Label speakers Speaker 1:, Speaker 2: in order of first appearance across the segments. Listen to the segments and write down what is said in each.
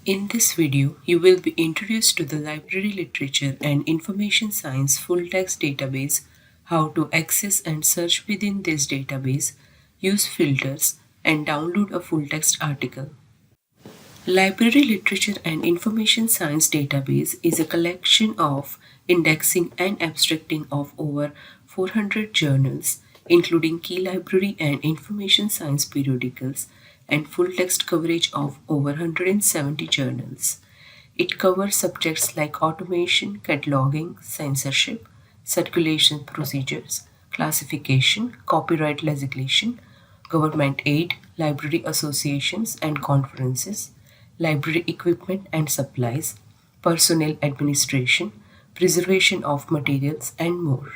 Speaker 1: In this video, you will be introduced to the Library Literature and Information Science full-text database, how to access and search within this database, use filters, and download a full-text article. Library Literature and Information Science database is a collection of indexing and abstracting of over 400 journals, including key library and information science periodicals, and full-text coverage of over 170 journals. It covers subjects like automation, cataloging, censorship, circulation procedures, classification, copyright legislation, government aid, library associations and conferences, library equipment and supplies, personnel administration, preservation of materials, and more.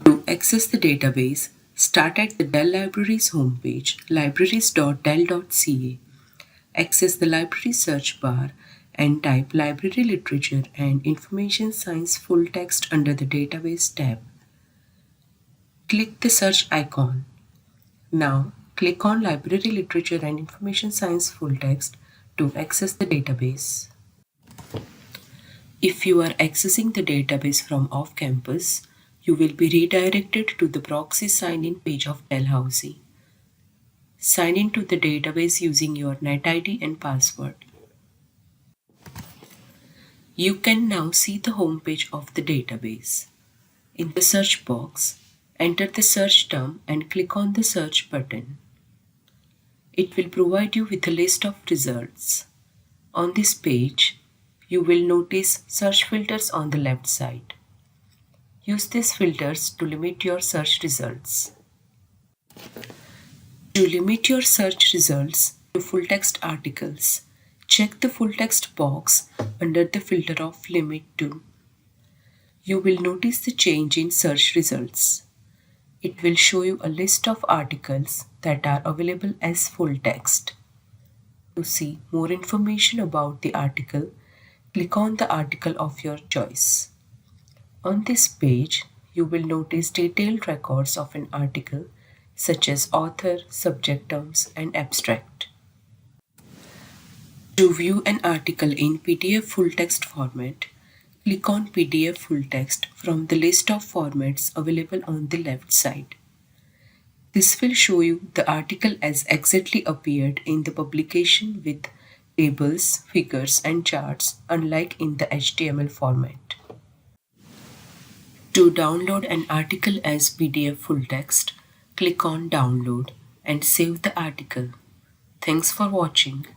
Speaker 1: To access the database, start at the Dell Libraries homepage, libraries.dell.ca. Access the library search bar and type Library Literature and Information Science full text under the Database tab. Click the search icon. Now, click on Library Literature and Information Science full text to access the database. If you are accessing the database from off-campus, you will be redirected to the proxy sign-in page of Dalhousie. Sign in to the database using your NetID and password. You can now see the home page of the database. In the search box, enter the search term and click on the search button. It will provide you with a list of results. On this page, you will notice search filters on the left side. Use these filters to limit your search results. To limit your search results to full-text articles, check the full-text box under the filter of Limit to. You will notice the change in search results. It will show you a list of articles that are available as full text. To see more information about the article, click on the article of your choice. On this page, you will notice detailed records of an article such as author, subject terms, and abstract. To view an article in PDF full text format, click on PDF full text from the list of formats available on the left side. This will show you the article as exactly appeared in the publication with tables, figures, and charts, unlike in the HTML format. To download an article as PDF full text, click on Download and save the article. Thanks for watching.